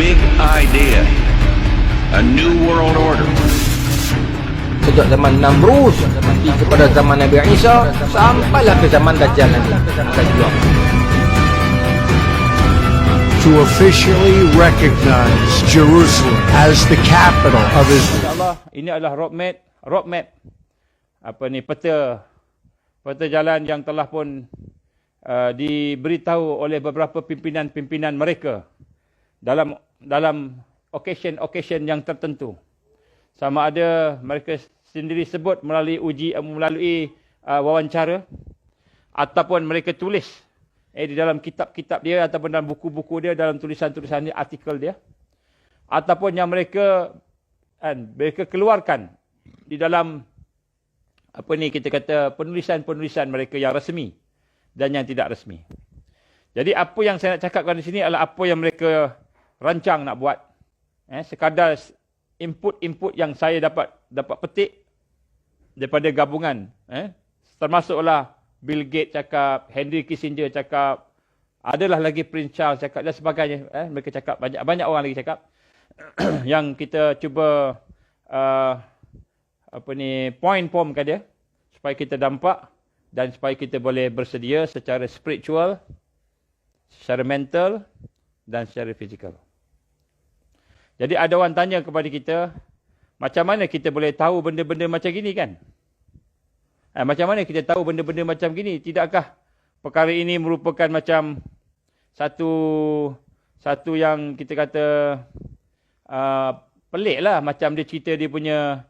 big idea, a new world order. Sejak zaman Namrus kepada zaman Nabi Isa sampailah ke zaman Dajjal nanti akan keluar. To officially recognize Jerusalem as the capital of Israel. InsyaAllah ini adalah roadmap peta jalan yang telah pun diberitahu oleh beberapa pimpinan mereka dalam occasion yang tertentu. Sama ada mereka sendiri sebut melalui wawancara ataupun mereka tulis di dalam kitab-kitab dia ataupun dalam buku-buku dia, dalam tulisan-tulisan dia, artikel dia, ataupun yang mereka keluarkan di dalam kita kata penulisan-penulisan mereka yang resmi dan yang tidak resmi. Jadi apa yang saya nak cakapkan di sini adalah apa yang mereka rancang nak buat. Sekadar input yang saya dapat petik daripada gabungan. Termasuklah Bill Gates cakap, Henry Kissinger cakap, adalah lagi Prince Charles cakap dan sebagainya. Mereka cakap, banyak orang lagi cakap. Yang kita cuba point-formkan dia supaya kita nampak dan supaya kita boleh bersedia secara spiritual, secara mental dan secara fizikal. Jadi ada orang tanya kepada kita, macam mana kita boleh tahu benda-benda macam gini kan? Macam mana kita tahu benda-benda macam gini? Tidakkah perkara ini merupakan macam satu yang kita kata pelik lah. Macam dia cerita dia punya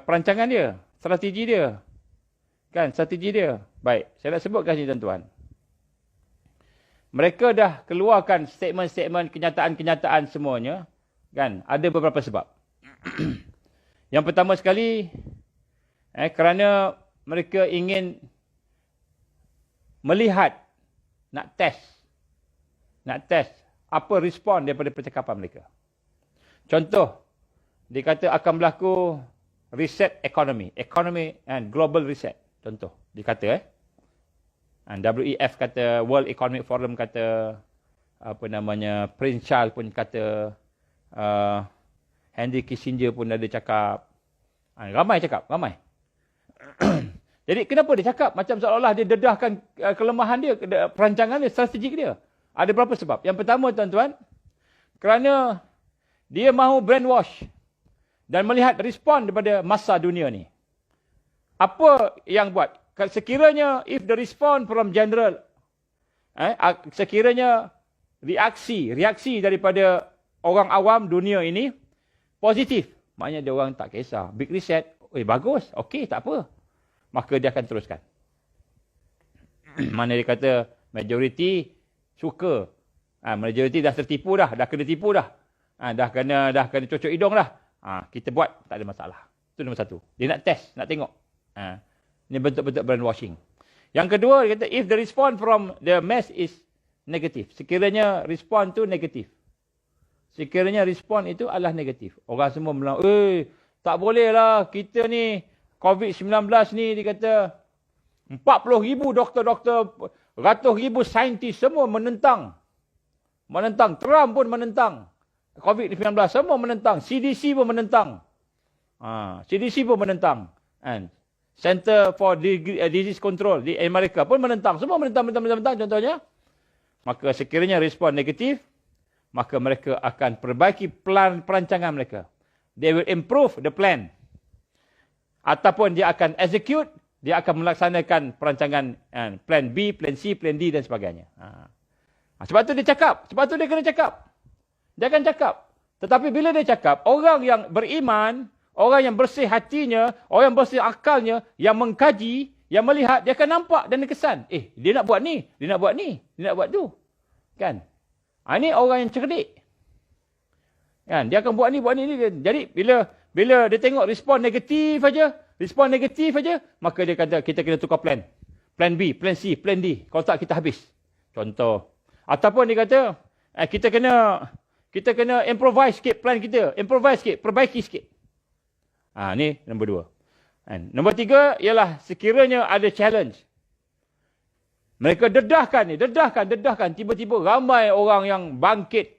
perancangan dia, strategi dia. Kan, strategi dia. Baik, saya nak sebutkan sini tuan-tuan. Mereka dah keluarkan statement-statement, kenyataan-kenyataan semuanya. Kan, ada beberapa sebab. Yang pertama sekali, kerana mereka ingin melihat, nak test apa respon daripada percakapan mereka. Contoh, dia kata akan berlaku reset economy and global reset. Contoh, dia kata WEF kata, World Economic Forum kata, Prince Charles pun kata, Henry Kissinger pun ada cakap. Ramai cakap. Jadi kenapa dia cakap? Macam seolah-olah dia dedahkan kelemahan dia, perancangan dia, strategi dia. Ada berapa sebab? Yang pertama tuan-tuan, kerana dia mahu brainwash dan melihat respon daripada massa dunia ni. Apa yang buat? Sekiranya if the response from general, sekiranya reaksi daripada orang awam dunia ini positif, maknanya dia orang tak kisah. Big reset, bagus, okey, tak apa. Maka dia akan teruskan. Mana dia kata majoriti suka. Majoriti dah tertipu dah kena tipu dah. Dah kena cocok hidung dah. Kita buat, tak ada masalah. Itu nombor satu. Dia nak test, nak tengok. Ini bentuk-bentuk brainwashing. Yang kedua, dia kata if the response from the mass is negative. Sekiranya respon tu negatif. Sekiranya respon itu adalah negatif. Orang semua bilang, tak boleh lah kita ni, COVID-19 ni, dia kata, 40,000 doktor-doktor, ratus ribu saintis semua menentang. Trump pun menentang. COVID-19 semua menentang. CDC pun menentang. CDC pun menentang. Center for Disease Control di Amerika pun menentang. Semua menentang contohnya. Maka sekiranya respon negatif, maka mereka akan perbaiki perancangan mereka. They will improve the plan. Ataupun dia akan execute, dia akan melaksanakan perancangan plan B, plan C, plan D dan sebagainya. Sebab tu dia cakap. Sebab tu dia kena cakap. Dia akan cakap. Tetapi bila dia cakap, orang yang beriman, orang yang bersih hatinya, orang yang bersih akalnya, yang mengkaji, yang melihat, dia akan nampak dan dia kesan. Dia nak buat ni, dia nak buat ni, dia nak buat tu. Kan? Ini orang yang cerdik. Kan? Dia akan buat ni. Jadi bila dia tengok respon negatif aja, maka dia kata kita kena tukar plan. Plan B, plan C, plan D. Kalau tak kita habis. Contoh. Ataupun dia kata kita kena improvise sikit plan kita. Improvise sikit, perbaiki sikit. Ni nombor 2. Nombor 3 ialah sekiranya ada challenge. Mereka dedahkan. Tiba-tiba ramai orang yang bangkit.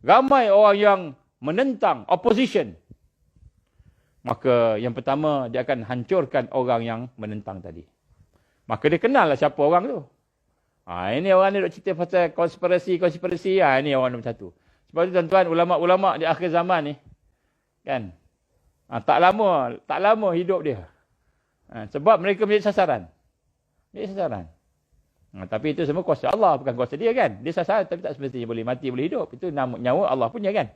Ramai orang yang menentang, opposition. Maka yang pertama, dia akan hancurkan orang yang menentang tadi. Maka dia kenal lah siapa orang tu. Ini orang ni duk cerita pasal konspirasi. Ini orang nombor satu. Sebab tu tuan-tuan, ulama'-ulama' di akhir zaman ni, kan, tak lama hidup dia. Sebab mereka menjadi sasaran. Tapi itu semua kuasa Allah, bukan kuasa dia, kan. Dia sasaran tapi tak semestinya boleh mati, boleh hidup. Itu nyawa Allah punya, kan.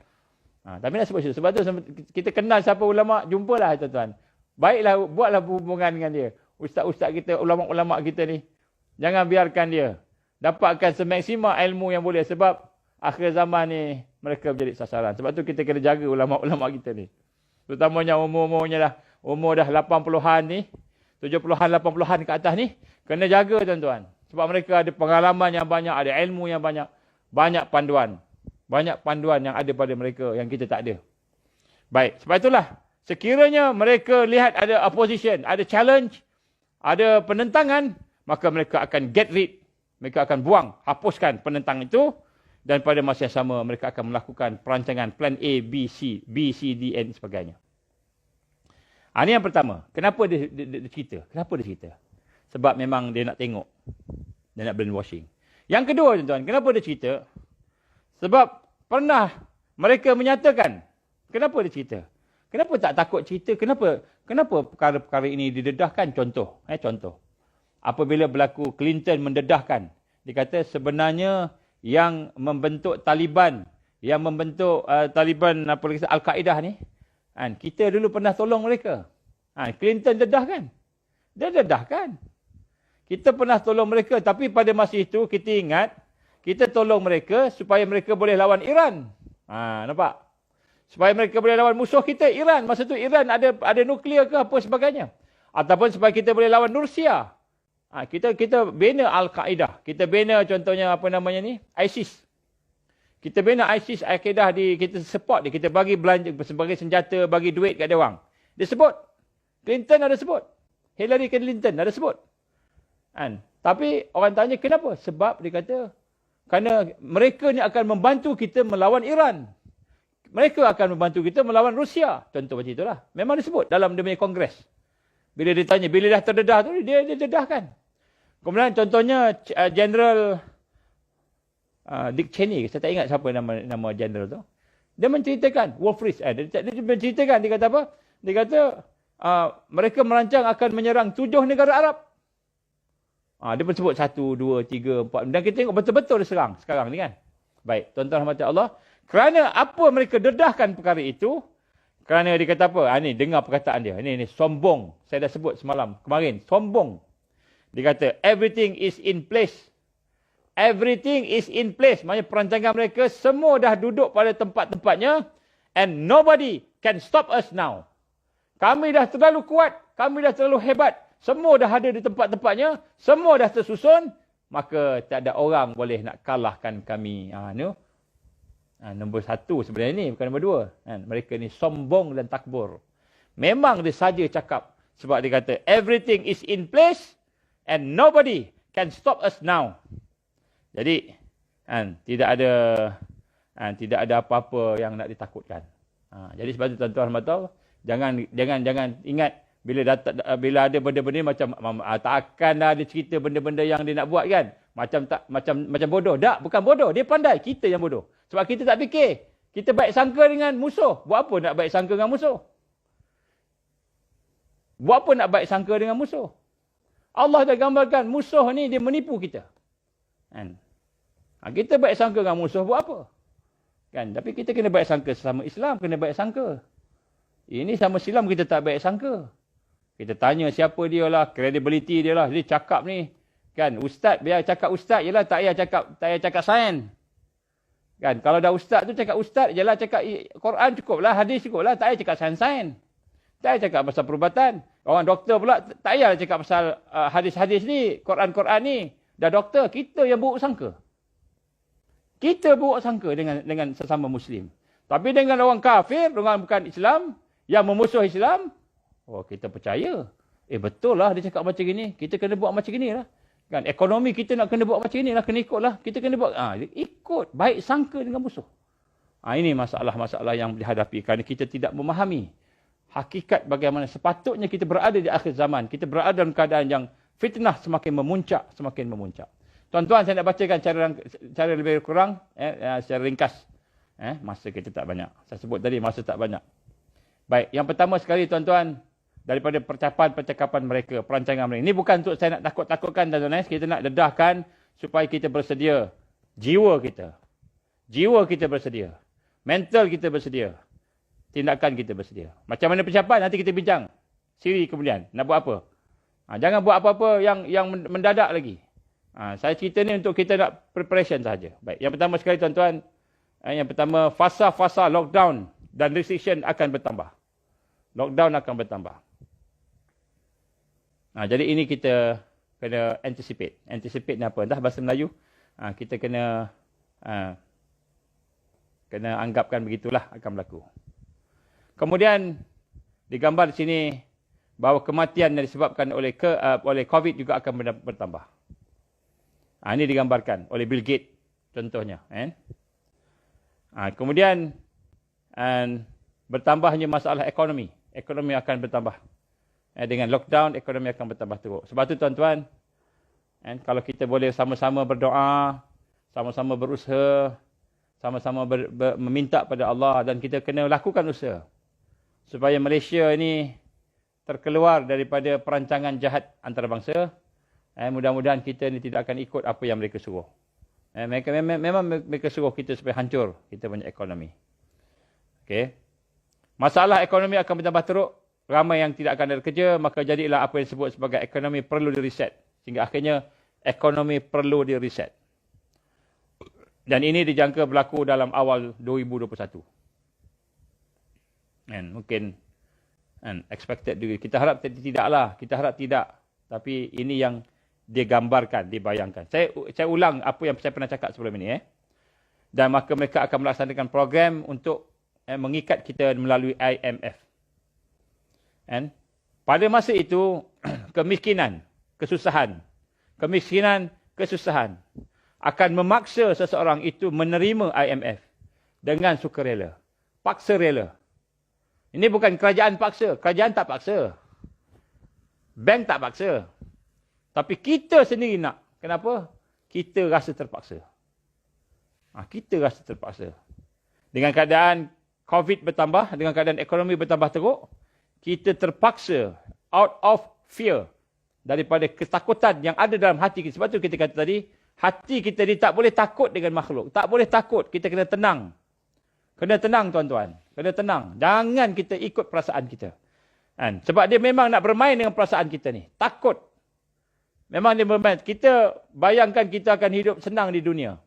Tapi nak sebut situ. Sebab tu kita kenal siapa ulama', jumpalah tuan-tuan. Baiklah, buatlah hubungan dengan dia. Ustaz-ustaz kita, ulama'-ulama' kita ni, jangan biarkan dia dapatkan semaksimal ilmu yang boleh. Sebab akhir zaman ni mereka menjadi sasaran. Sebab tu kita kena jaga ulama'-ulama' kita ni. Terutamanya umur-umurnya dah. Umur dah 80-an ni. 70-an, 80-an ke atas ni. Kena jaga tuan-tuan. Sebab mereka ada pengalaman yang banyak. Ada ilmu yang banyak. Banyak panduan. Banyak panduan yang ada pada mereka yang kita tak ada. Baik. Sebab itulah. Sekiranya mereka lihat ada opposition. Ada challenge. Ada penentangan. Maka mereka akan get rid. Mereka akan buang. Hapuskan penentang itu. Dan pada masa yang sama mereka akan melakukan perancangan plan A, B, C, D, N sebagainya. Ini yang pertama. Kenapa dia cerita? Kenapa dia cerita? Sebab memang dia nak tengok. Dia nak brainwashing. Yang kedua tuan-tuan, kenapa dia cerita? Sebab pernah mereka menyatakan. Kenapa dia cerita? Kenapa tak takut cerita? Kenapa perkara-perkara ini didedahkan? Contoh. Apabila berlaku Clinton mendedahkan. Dia kata sebenarnya yang membentuk Taliban, Taliban Al-Qaeda ni, kita dulu pernah tolong mereka. Clinton dedahkan. Dia dedahkan. Kita pernah tolong mereka, tapi pada masa itu kita ingat, kita tolong mereka supaya mereka boleh lawan Iran. Nampak? Supaya mereka boleh lawan musuh kita, Iran. Masa tu Iran ada nuklear ke apa sebagainya. Ataupun supaya kita boleh lawan Rusia. Kita bina Al-Qaeda. Kita bina contohnya apa namanya ni? ISIS. Kita bina ISIS, Al-Qaeda, kita support dia. Kita bagi belanja sebagai senjata, bagi duit kat dia orang. Dia sebut. Clinton ada sebut. Hillary Clinton ada sebut. Tapi orang tanya kenapa? Sebab dia kata, kerana mereka ni akan membantu kita melawan Iran. Mereka akan membantu kita melawan Rusia. Contoh macam itulah. Memang disebut dalam dia punya kongres. Bila dia tanya, bila dah terdedah tu, dia dedahkan. Kemudian contohnya General Dick Cheney, saya tak ingat siapa nama general tu. Dia menceritakan Wolf-Rees, dia menceritakan, dia kata apa? Dia kata mereka merancang akan menyerang 7 negara Arab. Dia pun sebut 1, 2, 3, 4. Dan kita tengok betul-betul dia serang sekarang ni, kan. Baik, tuan-tuan rahmat Allah. Kerana apa mereka dedahkan perkara itu? Kerana dia kata apa? Ni dengar perkataan dia. Ini sombong. Saya dah sebut kemarin. Sombong. Dia kata, everything is in place. Everything is in place. Maksudnya perancangan mereka semua dah duduk pada tempat-tempatnya. And nobody can stop us now. Kami dah terlalu kuat. Kami dah terlalu hebat. Semua dah ada di tempat-tempatnya. Semua dah tersusun. Maka tak ada orang boleh nak kalahkan kami. Nombor 1 sebenarnya ni. Bukan nombor 2. Mereka ni sombong dan takbur. Memang dia saja cakap. Sebab dia kata, everything is in place. And nobody can stop us now. Jadi, tidak ada apa-apa yang nak ditakutkan. Jadi sebab itu tuan-tuan rahmatullah, jangan ingat bila ada benda-benda macam tak akan ada cerita benda-benda yang dia nak buat, kan. Macam bodoh. Tak, bukan bodoh. Dia pandai. Kita yang bodoh. Sebab kita tak fikir. Kita baik sangka dengan musuh. Buat apa nak baik sangka dengan musuh? Buat apa nak baik sangka dengan musuh? Allah dah gambarkan musuh ni dia menipu kita. Kita baik sangka dengan musuh buat apa? Kan? Tapi kita kena baik sangka sesama Islam, kena baik sangka. Ini sama Islam kita tak baik sangka. Kita tanya siapa dia lah, credibility dia lah. Dia cakap ni, kan, ustaz, biar cakap ustaz je lah, tak payah cakap sains. Kan? Kalau dah ustaz tu cakap ustaz je lah, cakap Quran cukup lah, hadis cukup lah, tak payah cakap sains. Tak payah cakap pasal perubatan. Orang doktor pula tak payah cakap pasal hadis-hadis ni, Quran-Quran ni. Dah doktor, kita yang buruk sangka. Kita buruk sangka dengan sesama Muslim. Tapi dengan orang kafir, orang bukan Islam, yang memusuh Islam, kita percaya. Betul lah dia cakap macam gini. Kita kena buat macam gini lah. Kan ekonomi kita nak kena buat macam ni lah, kena ikutlah. Kita kena buat ikut, baik sangka dengan musuh. Ini masalah-masalah yang dihadapi kerana kita tidak memahami hakikat bagaimana sepatutnya kita berada di akhir zaman. Kita berada dalam keadaan yang fitnah semakin memuncak, semakin memuncak. Tuan-tuan, saya nak bacakan cara lebih kurang secara ringkas. Masa kita tak banyak. Saya sebut tadi masa tak banyak. Baik, yang pertama sekali tuan-tuan, daripada percakapan mereka, perancangan mereka. Ini bukan untuk saya nak takut-takutkan tuan-tuan. Kita nak dedahkan supaya kita bersedia. Jiwa kita bersedia. Mental kita bersedia. Tindakan kita bersedia. Macam mana persiapan? Nanti kita bincang. Siri kemudian. Nak buat apa? Jangan buat apa-apa yang mendadak lagi. Saya cerita ni untuk kita nak preparation saja. Baik. Yang pertama sekali tuan-tuan. Yang pertama, fasa-fasa lockdown dan restriction akan bertambah. Lockdown akan bertambah. Jadi ini kita kena anticipate. Anticipate ni apa? Entah bahasa Melayu. Kita kena anggapkan begitulah akan berlaku. Kemudian digambar di sini bahawa kematian yang disebabkan oleh COVID juga akan bertambah. Ini digambarkan oleh Bill Gates contohnya. Kemudian bertambahnya masalah ekonomi. Ekonomi akan bertambah. Dengan lockdown, ekonomi akan bertambah teruk. Sebab tu tuan-tuan, kalau kita boleh sama-sama berdoa, sama-sama berusaha, sama-sama meminta pada Allah dan kita kena lakukan usaha supaya Malaysia ini terkeluar daripada perancangan jahat antarabangsa. Mudah-mudahan kita ni tidak akan ikut apa yang mereka suruh. Memang mereka suruh kita supaya hancur kita punya ekonomi. Okey. Masalah ekonomi akan bertambah teruk. Ramai yang tidak akan ada kerja, maka jadilah apa yang disebut sebagai ekonomi perlu di-reset. Sehingga akhirnya ekonomi perlu di-reset. Dan ini dijangka berlaku dalam awal 2021. Mungkin expected juga. Kita harap tidaklah. Kita harap tidak. Tapi ini yang digambarkan, dibayangkan. Saya ulang apa yang saya pernah cakap sebelum ini. Dan maka mereka akan melaksanakan program untuk mengikat kita melalui IMF. Pada masa itu, kemiskinan, kesusahan akan memaksa seseorang itu menerima IMF dengan sukarela. Paksa rela. Ini bukan kerajaan paksa. Kerajaan tak paksa. Bank tak paksa. Tapi kita sendiri nak. Kenapa? Kita rasa terpaksa. Kita rasa terpaksa. Dengan keadaan COVID bertambah, dengan keadaan ekonomi bertambah teruk, kita terpaksa out of fear. Daripada ketakutan yang ada dalam hati kita. Sebab tu kita kata tadi, hati kita ni tak boleh takut dengan makhluk. Tak boleh takut. Kita kena tenang. Kena tenang tuan-tuan. Kena tenang. Jangan kita ikut perasaan kita. Sebab dia memang nak bermain dengan perasaan kita ni. Takut. Memang dia bermain. Kita bayangkan kita akan hidup senang di dunia.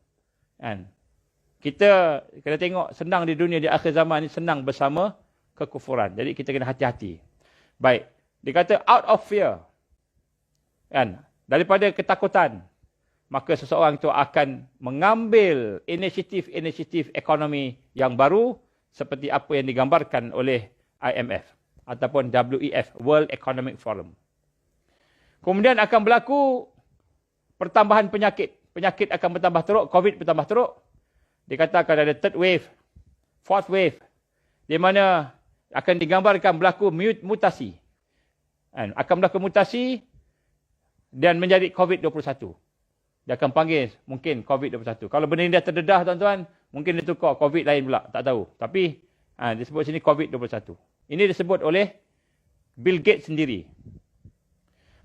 Kita kena tengok senang di dunia di akhir zaman ni senang bersama kekufuran. Jadi kita kena hati-hati. Baik. Dia kata out of fear. Daripada ketakutan. Maka seseorang itu akan mengambil inisiatif ekonomi yang baru seperti apa yang digambarkan oleh IMF ataupun WEF, World Economic Forum. Kemudian akan berlaku pertambahan penyakit. Penyakit akan bertambah teruk, COVID bertambah teruk. Dikatakan ada third wave, fourth wave, di mana akan digambarkan berlaku mutasi. Akan berlaku mutasi dan menjadi COVID-21. Dia akan panggil mungkin COVID-21. Kalau benda ini dah terdedah tuan-tuan, mungkin dia tukar COVID lain pula. Tak tahu. Tapi disebut sini COVID-21. Ini disebut oleh Bill Gates sendiri.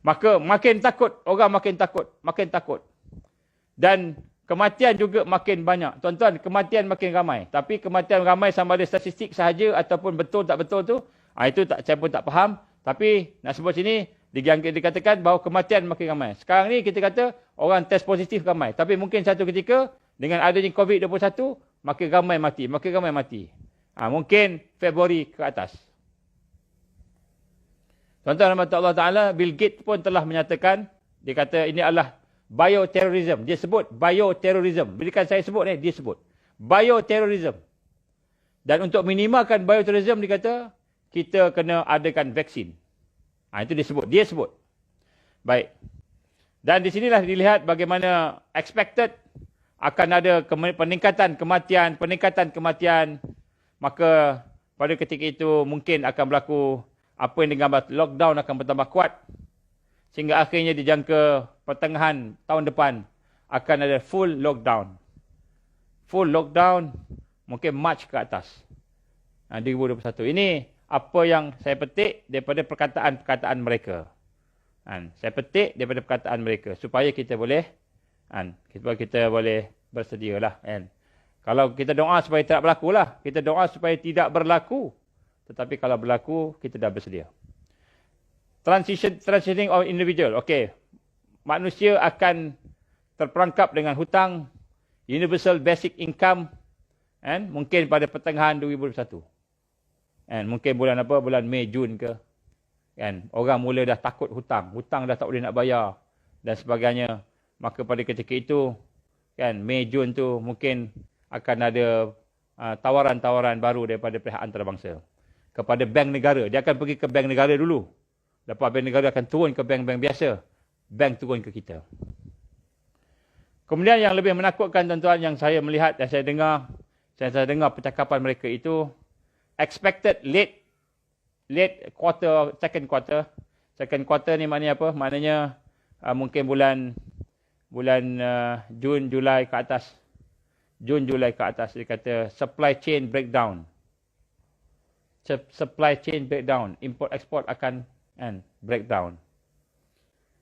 Maka makin takut. Orang makin takut. Makin takut. Dan kematian juga makin banyak. Tuan-tuan, kematian makin ramai. Tapi kematian ramai sama ada statistik sahaja ataupun betul tak betul tu. Itu saya pun tak faham. Tapi nak sebut sini, dikatakan bahawa kematian makin ramai. Sekarang ni kita kata orang test positif ramai. Tapi mungkin satu ketika dengan adanya COVID-21 makin ramai mati. Makin ramai mati. Mungkin Februari ke atas. Tuan-tuan rahmat Allah Ta'ala, Bill Gates pun telah menyatakan, dia kata ini adalah bioterrorism. Dia sebut bioterrorism. Bila saya sebut ni, dia sebut. Bioterrorism. Dan untuk minimalkan bioterrorism, dia kata, kita kena adakan vaksin. Itu dia sebut. Baik. Dan di sinilah dilihat bagaimana expected akan ada peningkatan kematian. Maka pada ketika itu mungkin akan berlaku apa yang digambar lockdown akan bertambah kuat. Sehingga akhirnya dijangka pertengahan tahun depan akan ada full lockdown. Full lockdown mungkin Mac ke atas. 2021. Ini apa yang saya petik daripada perkataan-perkataan mereka. Saya petik daripada perkataan mereka supaya kita boleh bersedialah. Kalau kita doa supaya tidak berlaku lah. Kita doa supaya tidak berlaku. Tetapi kalau berlaku, kita dah bersedia. Transitioning of individual. Okey. Manusia akan terperangkap dengan hutang, universal basic income, mungkin pada pertengahan 2021. Mungkin bulan apa? Bulan Mei, Jun ke. Orang mula dah takut hutang. Hutang dah tak boleh nak bayar. Dan sebagainya. Maka pada ketika itu, Mei, Jun tu mungkin akan ada tawaran-tawaran baru daripada pihak antarabangsa. Kepada bank negara. Dia akan pergi ke bank negara dulu. Lepas bank negara akan turun ke bank-bank biasa. Bank turun ke kita. Kemudian yang lebih menakutkan tuan-tuan yang saya melihat dan saya dengar percakapan mereka itu, expected late quarter, second quarter. Second quarter ni maknanya apa? Maknanya mungkin bulan Jun, Julai ke atas. Jun, Julai ke atas. Dia kata supply chain breakdown. Supply chain breakdown. Import-export akan breakdown.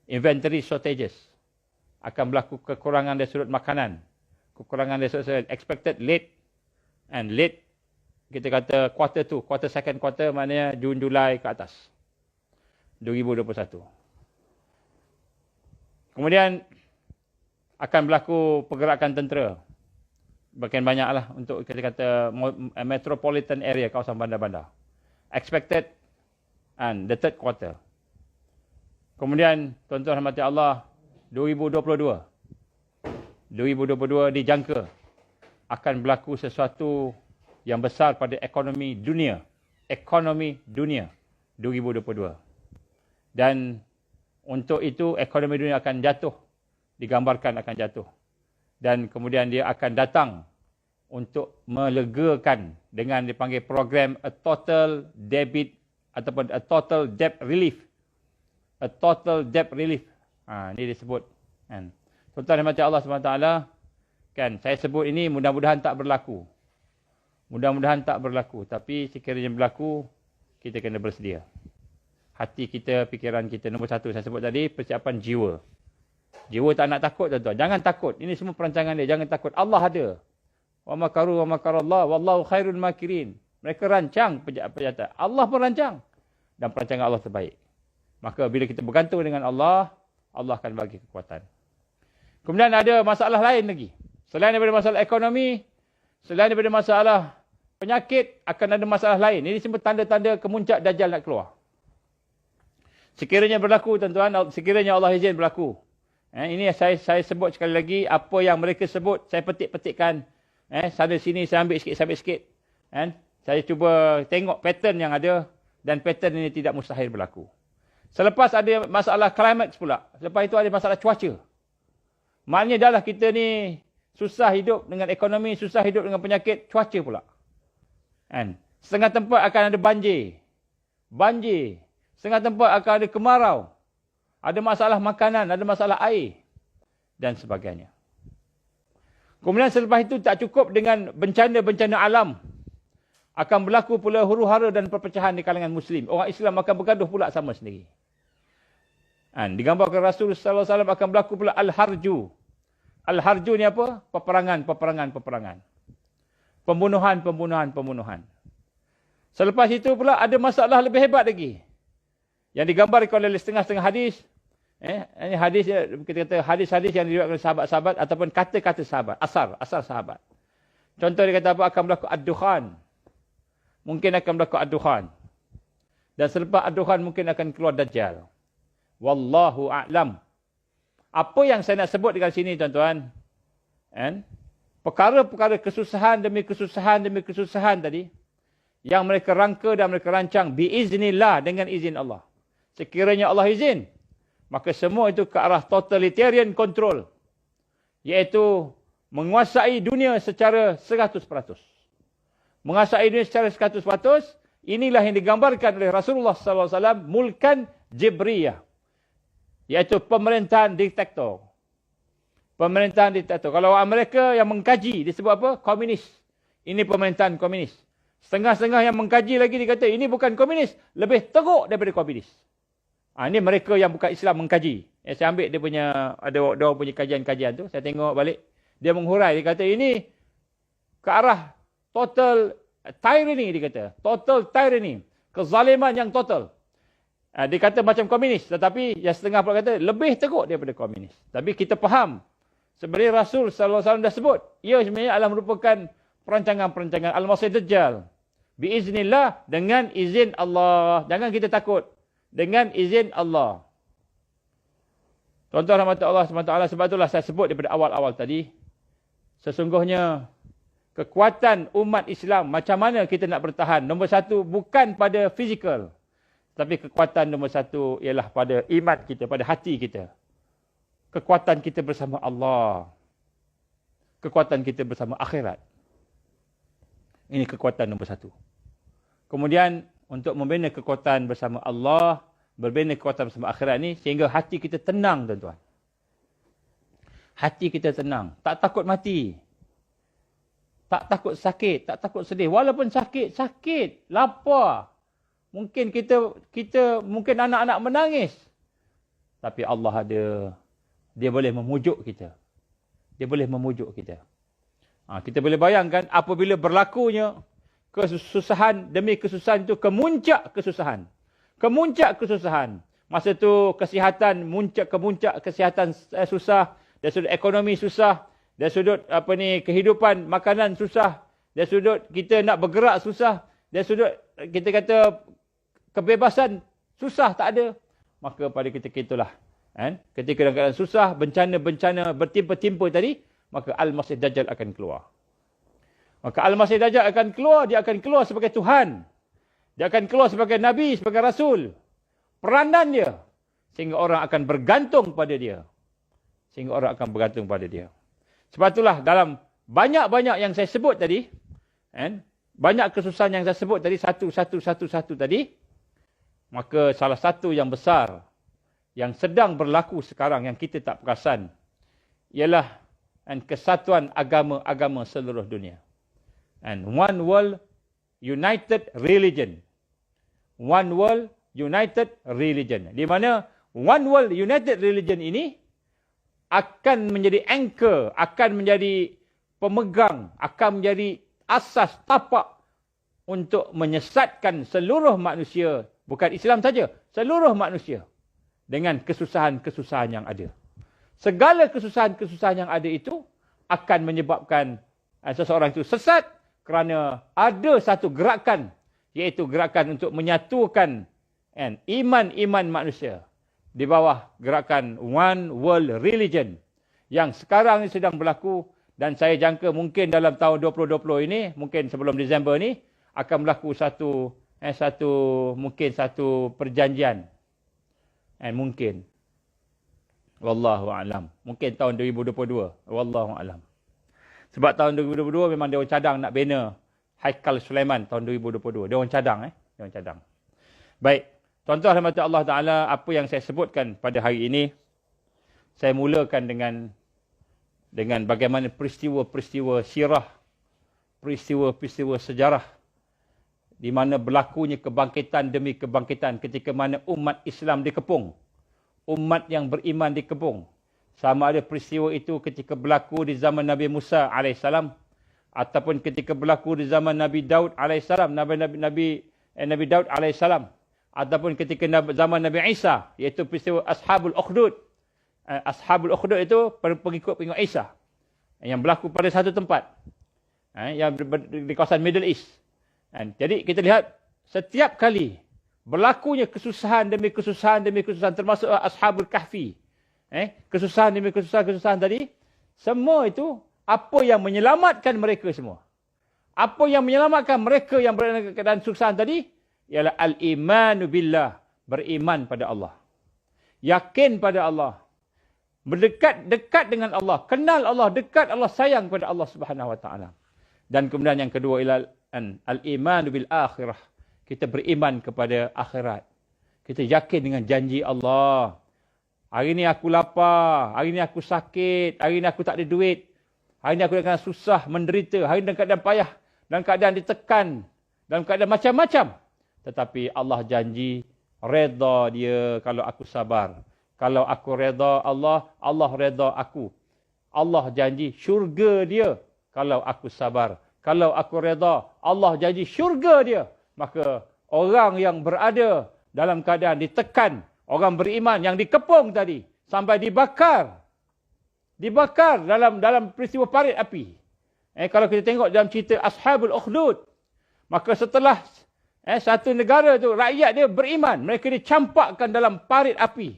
Inventory shortages. Akan berlaku kekurangan dari sudut makanan. Kekurangan dari sudut expected late. Kita kata quarter second quarter maknanya Jun, Julai ke atas. 2021. Kemudian akan berlaku pergerakan tentera. Bahkan banyaklah untuk kita kata metropolitan area, kawasan bandar-bandar. Expected the third quarter. Kemudian tuan-tuan rahmati Allah, 2022 dijangka akan berlaku sesuatu yang besar pada ekonomi dunia 2022. Dan untuk itu ekonomi dunia akan jatuh, digambarkan akan jatuh. Dan kemudian dia akan datang untuk melegakan dengan dipanggil program a total debit ataupun a total debt relief. A total debt relief. Ini disebut. Tuan-tuan rahmati Allah SWT, saya sebut ini mudah-mudahan tak berlaku. Mudah-mudahan tak berlaku. Tapi sekiranya berlaku, kita kena bersedia. Hati kita, fikiran kita. Nombor satu, saya sebut tadi, persiapan jiwa. Jiwa tak nak takut, tuan-tuan. Jangan takut. Ini semua perancangan dia. Jangan takut. Allah ada. Wa makaru wa makarallah. Wallahu khairul makirin. Mereka rancang penjahat. Allah pun rancang. Dan perancangan Allah terbaik. Maka bila kita bergantung dengan Allah, Allah akan bagi kekuatan. Kemudian ada masalah lain lagi. Selain daripada masalah ekonomi, selain daripada masalah penyakit, akan ada masalah lain. Ini semua tanda-tanda kemuncak Dajjal nak keluar. Sekiranya berlaku, tuan-tuan, sekiranya Allah izin berlaku. Ini saya sebut sekali lagi, apa yang mereka sebut, saya petik-petikkan. Sana sini, saya ambil sikit. Saya cuba tengok pattern yang ada, dan pattern ini tidak mustahil berlaku. Selepas ada masalah climax pula. Selepas itu ada masalah cuaca. Maknanya dah lah kita ni susah hidup dengan ekonomi, susah hidup dengan penyakit, cuaca pula. Setengah tempat akan ada banjir. Setengah tempat akan ada kemarau. Ada masalah makanan, ada masalah air. Dan sebagainya. Kemudian selepas itu tak cukup dengan bencana-bencana alam. Akan berlaku pula huru-hara dan perpecahan di kalangan Muslim. Orang Islam akan bergaduh pula sama sendiri. Digambarkan Rasul sallallahu alaihi wasallam akan berlaku pula al-harju. Al-harju ni apa? Peperangan. Pembunuhan. Selepas itu pula ada masalah lebih hebat lagi. Yang digambarkan oleh setengah-setengah hadis. Ini hadis, kita kata hadis-hadis yang diriwayatkan oleh sahabat-sahabat ataupun kata-kata sahabat. Asar sahabat. Contoh dia kata apa? Akan berlaku ad-dukhan. Mungkin akan berlaku ad-dukhan. Dan selepas ad-dukhan mungkin akan keluar Dajjal. Wallahu a'lam. Apa yang saya nak sebut dekat sini, tuan-tuan, perkara-perkara kesusahan demi kesusahan tadi, yang mereka rangka dan mereka rancang biiznillah, dengan izin Allah. Sekiranya Allah izin, maka semua itu ke arah totalitarian control, iaitu menguasai dunia secara 100%. Menguasai dunia secara 100%, inilah yang digambarkan oleh Rasulullah SAW, mulkan jibriyah, iaitu pemerintahan diktator. Pemerintahan diktator. Kalau orang Amerika yang mengkaji, disebut apa? Komunis. Ini pemerintahan komunis. Setengah-setengah yang mengkaji lagi dikata, ini bukan komunis, lebih teruk daripada komunis. Ini mereka yang bukan Islam mengkaji. Saya ambil dia punya, ada orang punya kajian-kajian tu, saya tengok balik. Dia menghurai, dia kata ini ke arah total tyranny, dia kata. Total tyranny. Kezaliman yang total. Dia kata macam komunis, tetapi yang setengah pula kata lebih teruk daripada komunis. Tapi kita faham, sebenarnya Rasul SAW dah sebut, ia sebenarnya adalah merupakan perancangan-perancangan Al-Masih Dajjal. Biiznillah, dengan izin Allah. Jangan kita takut. Dengan izin Allah. Tuan-tuan rahmat Allah SWT, sebab itulah saya sebut daripada awal-awal tadi, sesungguhnya kekuatan umat Islam, macam mana kita nak bertahan? Nombor satu, bukan pada fizikal. Tapi kekuatan nombor satu ialah pada iman kita, pada hati kita. Kekuatan kita bersama Allah. Kekuatan kita bersama akhirat. Ini kekuatan nombor satu. Kemudian, untuk membina kekuatan bersama Allah, berbina kekuatan bersama akhirat ini, sehingga hati kita tenang, tuan-tuan. Hati kita tenang. Tak takut mati. Tak takut sakit. Tak takut sedih. Walaupun sakit, sakit. Lapar. Mungkin kita mungkin anak-anak menangis. Tapi Allah ada. Dia boleh memujuk kita. Dia boleh memujuk kita. Kita boleh bayangkan apabila berlakunya kesusahan demi kesusahan itu, kemuncak kesusahan. Kemuncak kesusahan. Masa tu kesihatan kemuncak kesihatan susah. Dari sudut ekonomi susah. Dari sudut kehidupan makanan susah. Dari sudut kita nak bergerak susah. Dari sudut kita kata kebebasan susah, tak ada. Maka pada ketika itulah, ketika dalam keadaan susah, bencana-bencana bertimpa-timpa tadi, maka Al-Masih Dajjal akan keluar. Maka Al-Masih Dajjal akan keluar, dia akan keluar sebagai Tuhan. Dia akan keluar sebagai Nabi, sebagai Rasul. Peranan dia. Sehingga orang akan bergantung pada dia. Sehingga orang akan bergantung pada dia. Sebab itulah dalam banyak-banyak yang saya sebut tadi, banyak kesusahan yang saya sebut tadi, satu tadi, maka salah satu yang besar, yang sedang berlaku sekarang, yang kita tak perasan, ialah kesatuan agama-agama seluruh dunia. And one world, united religion. One world, united religion. Di mana one world, united religion ini akan menjadi anchor, akan menjadi pemegang, akan menjadi asas tapak untuk menyesatkan seluruh manusia, bukan Islam saja, seluruh manusia dengan kesusahan-kesusahan yang ada. Segala kesusahan-kesusahan yang ada itu akan menyebabkan seseorang itu sesat kerana ada satu gerakan, iaitu gerakan untuk menyatukan iman-iman manusia di bawah gerakan One World Religion yang sekarang ini sedang berlaku, dan saya jangka mungkin dalam tahun 2020 ini, mungkin sebelum Disember ini, akan berlaku satu perjanjian. Mungkin. Wallahu a'lam. Mungkin tahun 2022. Wallahu a'lam. Sebab tahun 2022 memang dia orang cadang nak bina Haikal Sulaiman tahun 2022. Dia orang cadang. Dia orang cadang. Baik. Tuan-tuan rahmat Allah Ta'ala, apa yang saya sebutkan pada hari ini, saya mulakan dengan bagaimana peristiwa-peristiwa sirah, peristiwa-peristiwa sejarah, di mana berlakunya kebangkitan demi kebangkitan ketika mana umat Islam dikepung. Umat yang beriman dikepung. Sama ada peristiwa itu ketika berlaku di zaman Nabi Musa AS, ataupun ketika berlaku di zaman Nabi Daud AS, Nabi Daud AS, ataupun ketika zaman Nabi Isa, iaitu peristiwa Ashabul Ukhdud. Ashabul Ukhdud itu pengikut-pengikut Isa yang berlaku pada satu tempat, yang di kawasan Middle East. Jadi kita lihat setiap kali berlakunya kesusahan demi kesusahan demi kesusahan, termasuk Ashabul Kahfi, kesusahan demi kesusahan tadi, semua itu apa yang menyelamatkan mereka semua? Apa yang menyelamatkan mereka yang berada dalam keadaan kesusahan tadi? Ialah al-imanu billah, beriman pada Allah. yakin pada Allah, dekat dengan Allah, kenal Allah, dekat Allah, sayang pada Allah Subhanahu Wa Taala. Dan kemudian yang kedua ialah al-iman bil akhirah. Kita beriman kepada akhirat. Kita yakin dengan janji Allah. Hari ni aku lapar, hari ni aku sakit, hari ni aku tak ada duit, hari ni aku dalam keadaan susah, menderita, hari ni dalam keadaan payah, dalam keadaan ditekan, dalam keadaan macam-macam. Tetapi Allah janji redha dia kalau aku sabar. Kalau aku redha Allah, Allah redha aku. Allah janji syurga dia kalau aku sabar. Kalau aku redha, Allah janji syurga dia. Maka orang yang berada dalam keadaan ditekan, orang beriman yang dikepung tadi sampai dibakar dalam peristiwa parit api. Kalau kita tengok dalam cerita Ashabul Ukhdud, maka setelah satu negara tu rakyat dia beriman, mereka dicampakkan dalam parit api.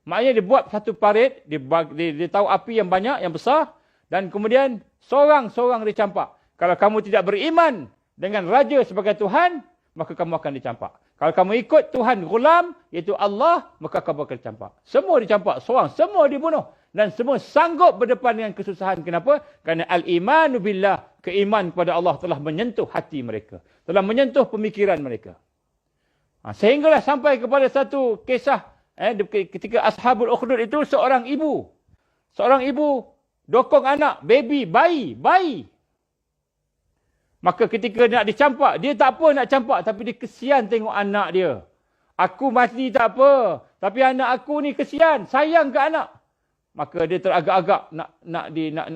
Maknanya dia buat satu parit, dia tahu api yang banyak, yang besar, dan kemudian seorang-seorang dicampak. Kalau kamu tidak beriman dengan raja sebagai Tuhan, maka kamu akan dicampak. Kalau kamu ikut Tuhan Ghulam, iaitu Allah, maka kamu akan dicampak. Semua dicampak, seorang, semua dibunuh. Dan semua sanggup berdepan dengan kesusahan. Kenapa? Kerana al-imanu billah, keiman kepada Allah telah menyentuh hati mereka. Telah menyentuh pemikiran mereka. Sehinggalah sampai kepada satu kisah, ketika Ashabul Ukhdud itu seorang ibu dokong anak, bayi. Maka ketika nak dicampak, dia tak apa nak campak, tapi dia kesian tengok anak dia. Aku mati tak apa, tapi anak aku ni kesian, sayang ke anak. Maka dia teragak-agak nak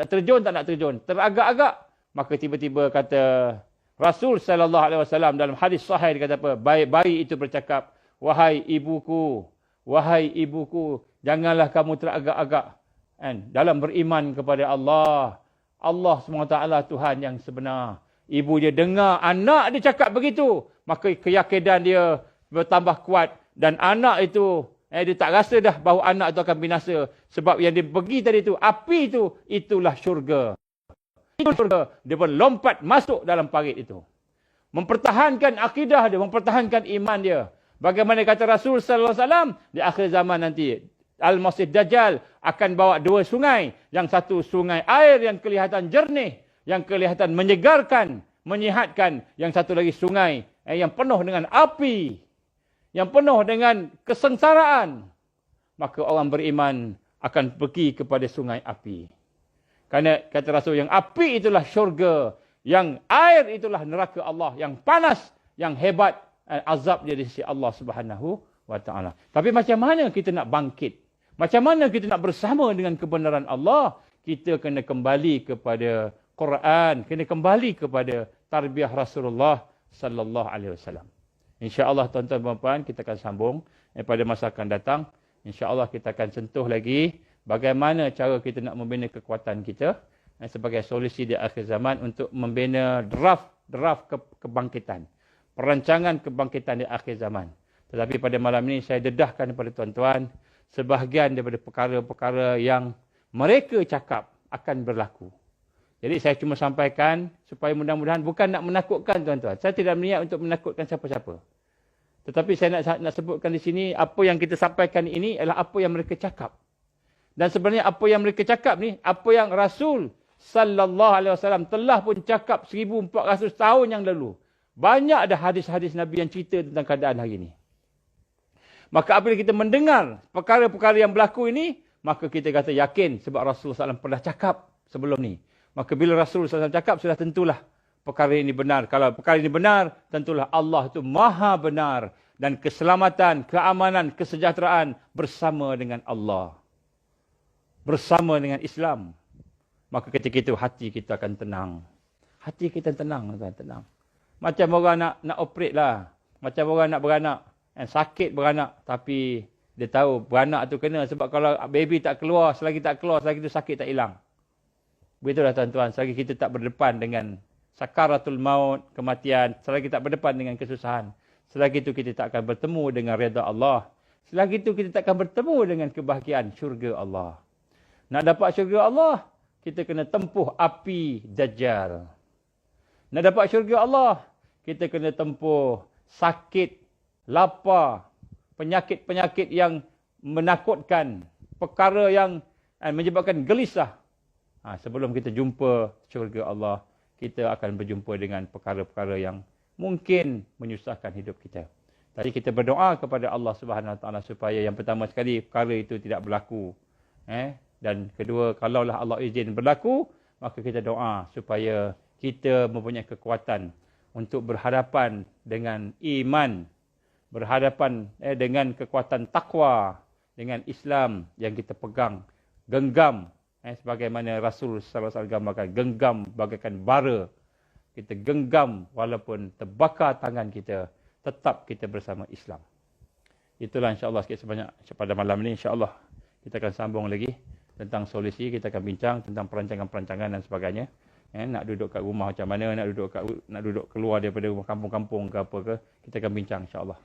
terjun, tak nak terjun. Teragak-agak. Maka tiba-tiba kata Rasul sallallahu alaihi wasallam dalam hadis sahih, dia kata apa? Bayi itu bercakap, wahai ibuku, janganlah kamu teragak-agak dalam beriman kepada Allah. Allah SWT Tuhan yang sebenar. Ibu dia dengar anak dia cakap begitu, maka keyakinan dia bertambah kuat. Dan anak itu, dia tak rasa dah bahawa anak itu akan binasa. Sebab yang dia pergi tadi itu, api itu, itulah syurga. Itu syurga. Dia pun lompat masuk dalam parit itu. Mempertahankan akidah dia, mempertahankan iman dia. Bagaimana kata Rasul sallallahu alaihi wasallam, di akhir zaman nanti, Al-Masih Dajjal akan bawa dua sungai. Yang satu sungai air yang kelihatan jernih, yang kelihatan menyegarkan, menyihatkan. Yang satu lagi sungai yang penuh dengan api, yang penuh dengan kesengsaraan. Maka orang beriman akan pergi kepada sungai api. Kerana kata Rasul, yang api itulah syurga, yang air itulah neraka Allah, yang panas, yang hebat azab dia di sisi Allah Subhanahu wa Ta'ala. Tapi macam mana kita nak bangkit? Macam mana kita nak bersama dengan kebenaran Allah? Kita kena kembali kepada Quran, kena kembali kepada tarbiyah Rasulullah sallallahu alaihi wasallam. Insya-Allah tuan-tuan dan puan, kita akan sambung pada masa akan datang. Insya-Allah kita akan sentuh lagi bagaimana cara kita nak membina kekuatan kita sebagai solusi di akhir zaman untuk membina draft kebangkitan. Perancangan kebangkitan di akhir zaman. Tetapi pada malam ini saya dedahkan kepada tuan-tuan sebahagian daripada perkara-perkara yang mereka cakap akan berlaku. Jadi saya cuma sampaikan supaya mudah-mudahan bukan nak menakutkan tuan-tuan. Saya tidak berniat untuk menakutkan siapa-siapa. Tetapi saya nak sebutkan di sini apa yang kita sampaikan ini adalah apa yang mereka cakap. Dan sebenarnya apa yang mereka cakap ni, apa yang Rasul sallallahu alaihi wasallam telah pun cakap 1400 tahun yang lalu. Banyak ada hadis-hadis Nabi yang cerita tentang keadaan hari ini. Maka apabila kita mendengar perkara-perkara yang berlaku ini, maka kita kata yakin sebab Rasulullah SAW pernah cakap sebelum ni. Maka bila Rasulullah SAW cakap, sudah tentulah perkara ini benar. Kalau perkara ini benar, tentulah Allah itu maha benar. Dan keselamatan, keamanan, kesejahteraan bersama dengan Allah. Bersama dengan Islam. Maka ketika itu hati kita akan tenang. Hati kita tenang, tenang. Macam orang nak operate lah. Macam orang nak beranak. Sakit beranak. Tapi dia tahu beranak tu kena. Sebab kalau baby tak keluar, selagi itu sakit tak hilang. Begitulah tuan-tuan. Selagi kita tak berdepan dengan sakaratul maut, kematian. Selagi tak berdepan dengan kesusahan. Selagi itu kita tak akan bertemu dengan redha Allah. Selagi itu kita tak akan bertemu dengan kebahagiaan syurga Allah. Nak dapat syurga Allah, kita kena tempuh api Dajjal. Nak dapat syurga Allah, kita kena tempuh sakit, lapar, penyakit-penyakit yang menakutkan, perkara yang menyebabkan gelisah. Sebelum kita jumpa syurga Allah, kita akan berjumpa dengan perkara-perkara yang mungkin menyusahkan hidup kita. Tadi kita berdoa kepada Allah Subhanahu Wa Taala supaya yang pertama sekali perkara itu tidak berlaku. Dan kedua, kalaulah Allah izin berlaku, maka kita doa supaya kita mempunyai kekuatan untuk berhadapan dengan iman, berhadapan dengan kekuatan takwa, dengan Islam yang kita pegang, genggam, sebagaimana Rasul sallallahu alaihi wasallam gambarkan, genggam bagaikan bara. Kita genggam walaupun terbakar tangan kita, tetap kita bersama Islam. Itulah insya-Allah sikit sebanyak pada malam ini. Insya-Allah kita akan sambung lagi tentang solusi, kita akan bincang tentang perancangan-perancangan dan sebagainya. Nak duduk kat rumah macam mana, nak duduk keluar daripada kampung-kampung ke apa ke, kita akan bincang insya-Allah.